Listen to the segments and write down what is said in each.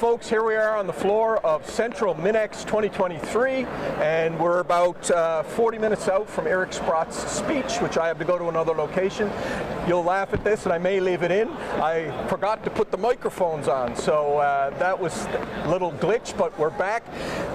folks, here we are on the floor of Central Minex 2023, and we're about 40 minutes out from Eric Sprott's speech, which I have to go to another location. You'll laugh at this, and I may leave it in. I forgot to put the microphones on, so that was a little glitch, but we're back.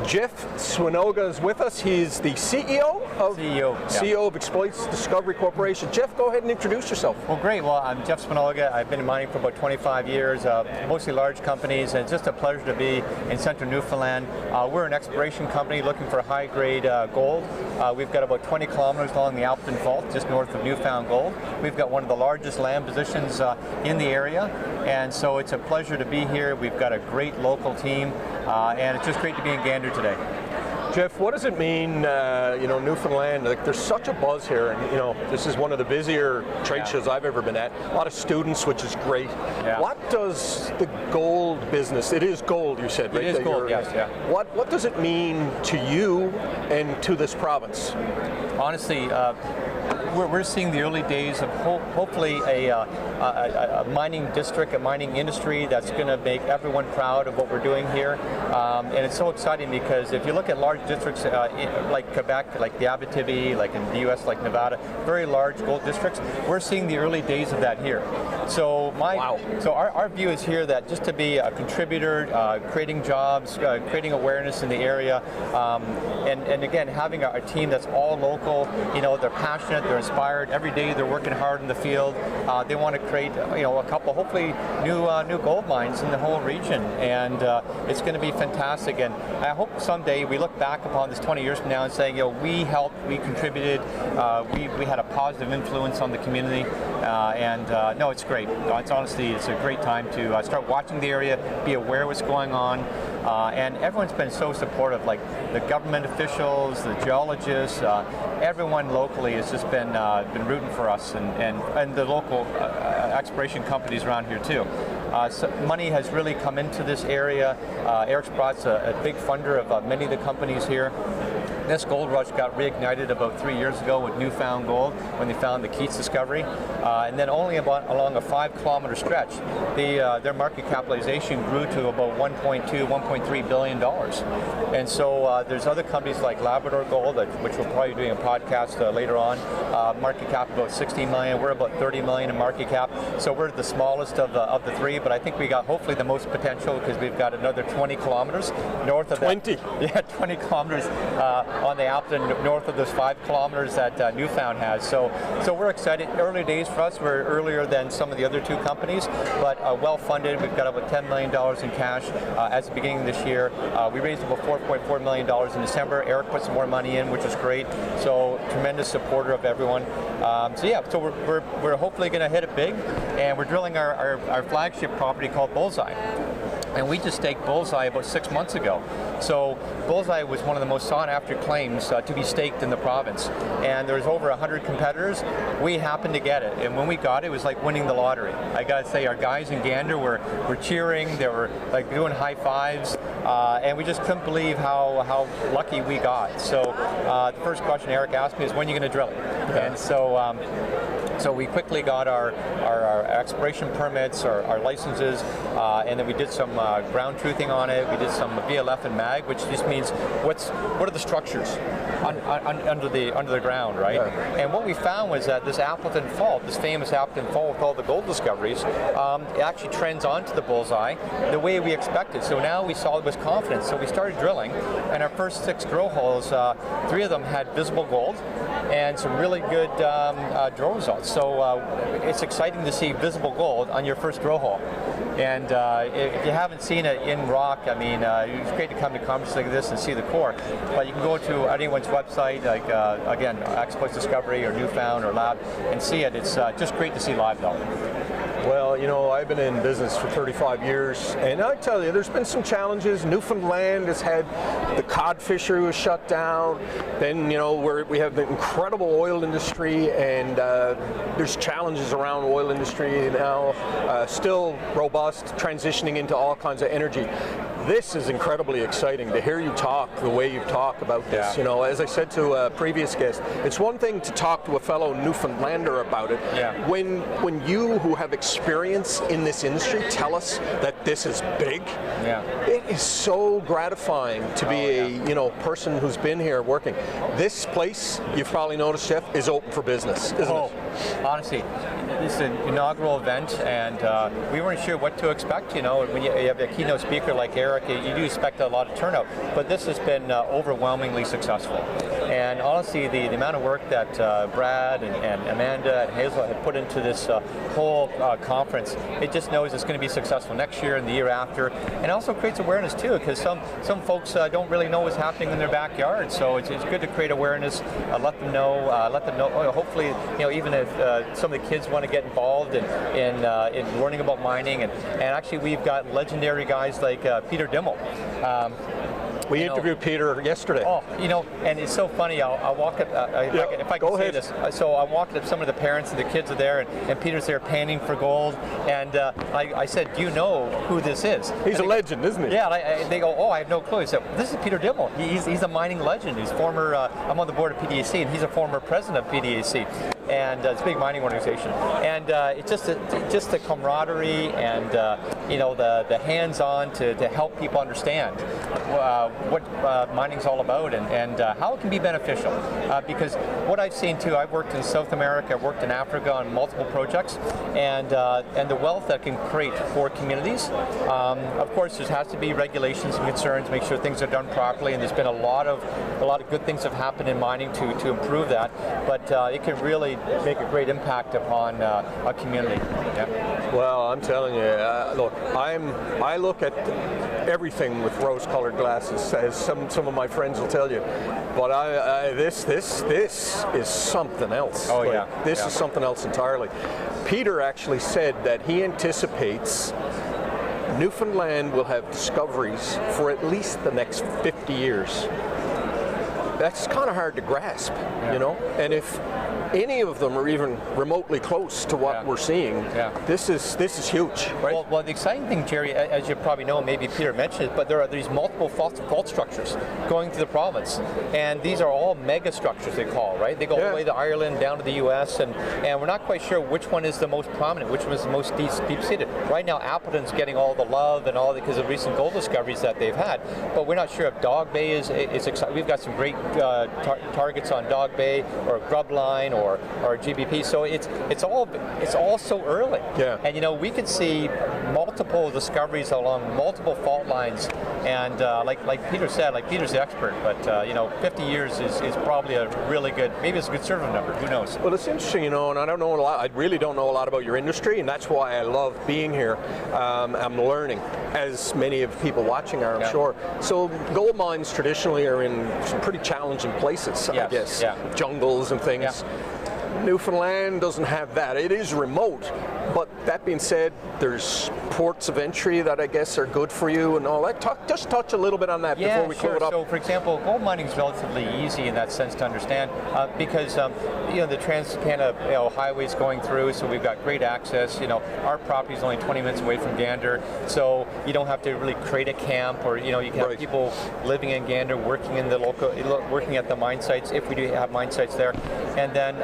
Jeff Swinoga is with us. He's the CEO of Exploits Discovery Corporation. Jeff, go ahead and introduce yourself. Well, great. Well, I'm Jeff Swinoga. I've been in mining for about 25 years, mostly large companies, and it's just a pleasure to be in central Newfoundland. We're an exploration company looking for high-grade gold. We've got about 20 kilometers along the Alpine Fault, just north of Newfound Gold. We've got one of the largest land positions in the area, and so it's a pleasure to be here. We've got a great local team, and it's just great to be in Gander today. Jeff, what does it mean, Newfoundland, like there's such a buzz here, and this is one of the busier trade shows I've ever been at. A lot of students, which is great. Yeah. What does the gold business, it is gold you said, right? It is gold, yes, yeah. What does it mean to you and to this province? Honestly, we're seeing the early days of hopefully a mining district, a mining industry that's going to make everyone proud of what we're doing here. And it's so exciting because if you look at large districts like Quebec, like the Abitibi, like in the US, like Nevada, very large gold districts, we're seeing the early days of that here. So our view is here that just to be a contributor, creating jobs, creating awareness in the area, and again, having a team that's all local, they're passionate, they're inspired. Every day they're working hard in the field. They want to create, a couple, hopefully, new gold mines in the whole region, and it's going to be fantastic. And I hope someday we look back upon this 20 years from now and saying, we helped, we contributed, we had a positive influence on the community, no, it's great. It's a great time to start watching the area, be aware of what's going on, and everyone's been so supportive, like the government officials, the geologists, everyone locally has just been rooting for us, and the local exploration companies around here too. So money has really come into this area. Eric Sprott's a big funder of many of the companies here. This gold rush got reignited about 3 years ago with Newfound Gold when they found the Keats discovery, and then only along a 5-kilometer stretch, their market capitalization grew to about $1.2, $1.3 billion. And so there's other companies like Labrador Gold, which we'll probably be doing a podcast later on. Market cap about 60 million. We're about 30 million in market cap. So we're the smallest of the three, but I think we got hopefully the most potential because we've got another 20 kilometers north of 20. Yeah, 20 kilometers. On the Alpine, north of those 5 kilometers that Newfound has. So we're excited. Early days for us, we're earlier than some of the other two companies, but well funded. We've got about $10 million in cash at the beginning of this year. We raised about $4.4 million in December. Eric put some more money in, which is great. So tremendous supporter of everyone. So we're hopefully going to hit it big, and we're drilling our flagship property called Bullseye. And we just staked Bullseye about 6 months ago. So Bullseye was one of the most sought after claims to be staked in the province. And there's over 100 competitors. We happened to get it. And when we got it, it was like winning the lottery. I gotta say, our guys in Gander were cheering, they were like doing high fives. And we just couldn't believe how lucky we got. So the first question Eric asked me is, when are you gonna drill it? Yeah. And so we quickly got our exploration permits, our licenses, and then we did some ground truthing on it. We did some VLF and mag, which just means what are the structures under the ground, right? Yeah. And what we found was that this Appleton Fault, this famous Appleton Fault with all the gold discoveries, it actually trends onto the Bullseye the way we expected. So now we saw it with confidence. So we started drilling, and our first 6 drill holes, 3 of them had visible gold and some really good drill results. So it's exciting to see visible gold on your first drill hole. And if you haven't seen it in rock, I mean, it's great to come to conferences like this and see the core. But you can go to anyone's website, like again, Exploits Discovery or Newfound or Lab, and see it. It's just great to see live though. Well, I've been in business for 35 years, and I tell you, there's been some challenges. Newfoundland has had the cod fishery was shut down. Then, we have the incredible oil industry, and there's challenges around oil industry now, still robust, transitioning into all kinds of energy. this is incredibly exciting to hear you talk the way you talk about this. You know, as I said to a previous guest, it's one thing to talk to a fellow Newfoundlander about it. When you who have experience in this industry tell us that this is big, it is so gratifying to be a person who's been here working. This place, you've probably noticed, Jeff, is open for business, isn't it? Honestly, this is an inaugural event, and we weren't sure what to expect. You know, when you have a keynote speaker like Eric, you do expect a lot of turnout, but this has been overwhelmingly successful. And honestly, the amount of work that Brad and Amanda and Hazel had put into this whole conference, it just knows it's going to be successful next year and the year after, and also creates awareness too, because some folks don't really know what's happening in their backyard. So it's good to create awareness, let them know. Hopefully, even if some of the kids want to get involved in learning about mining, and actually we've got legendary guys like Peter Dimmel. We interviewed Peter yesterday. And it's so funny. I'll walk up, if I can say this. So I'm walking up, some of the parents and the kids are there, and Peter's there panning for gold. And I said, do you know who this is? He's a legend, isn't he? Yeah, and they go, I have no clue. I said, this is Peter Dimmel. He's a mining legend. He's former, I'm on the board of PDAC, and he's a former president of PDAC. And it's a big mining organization. And it's just the camaraderie and the hands-on to help people understand what mining's all about and how it can be beneficial. Because what I've seen too, I've worked in South America, I've worked in Africa on multiple projects, and the wealth that can create for communities. Of course, there has to be regulations and concerns, make sure things are done properly, and there's been a lot of good things have happened in mining to improve that. But it can really make a great impact upon a community. Well, I'm telling you, look, I look at everything with rose-colored glasses, as some of my friends will tell you. But this is something else. This is something else entirely. Peter actually said that he anticipates Newfoundland will have discoveries for at least the next 50 years. That's kind of hard to grasp, and if any of them are even remotely close to what we're seeing, this is huge, right? Well, the exciting thing, Jerry, as you probably know, maybe Peter mentioned it, but there are these multiple fault structures going through the province, and these are all mega structures, they call, right? They go all the way to Ireland, down to the U.S., and we're not quite sure which one is the most prominent, which one is the most deep-seated. Right now, Appleton's getting all the love and all because of recent gold discoveries that they've had, but we're not sure if Dog Bay is exciting. We've got some great targets on Dog Bay or Grub Line or GBP, so it's all so early. And we could see multiple discoveries along multiple fault lines, and like Peter said, Peter's the expert, but 50 years is probably a really good, maybe it's a conservative number, who knows. Well, it's interesting, and I don't know a lot. I really don't know a lot about your industry, and that's why I love being here. I'm learning, as many of people watching are, I'm sure. So gold mines traditionally are in some pretty challenging places, I guess, jungles and things. Newfoundland doesn't have that. It is remote, but that being said, there's ports of entry that I guess are good for you and all that. Just touch a little bit on that before we close it up. So, for example, gold mining is relatively easy in that sense to understand because the Trans-Canada highways going through, so we've got great access. Our property is only 20 minutes away from Gander, so you don't have to really create a camp, or you can have people living in Gander, working in the working at the mine sites if we do have mine sites there, and then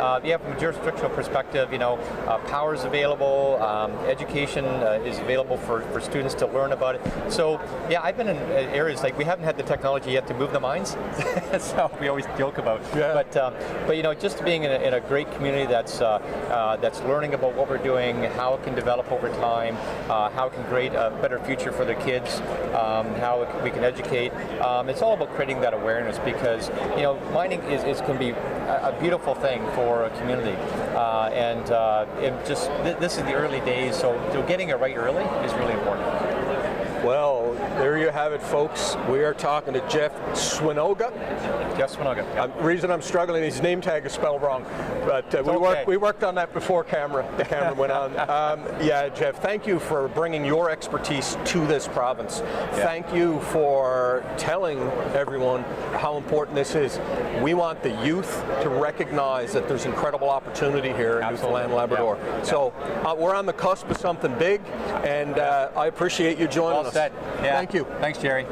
from a jurisdictional perspective, power is available, education is available for students to learn about it. So I've been in areas like we haven't had the technology yet to move the mines. That's how we always joke about. But just being in a great community that's learning about what we're doing, how it can develop over time, how it can create a better future for their kids, how we can educate. It's all about creating that awareness because mining can be a beautiful thing for a community. This is the early days, so getting it right early is really important. Well, there you have it, folks. We are talking to Jeff Swinoga. Jeff Swinoga. The reason I'm struggling, his name tag is spelled wrong, but we worked on that before the camera went on. Jeff, thank you for bringing your expertise to this province. Thank you for telling everyone how important this is. We want the youth to recognize that there's incredible opportunity here in Newfoundland, Labrador. So we're on the cusp of something big, and I appreciate you joining us. Well said. Yeah. Thank you. Thanks, Jerry.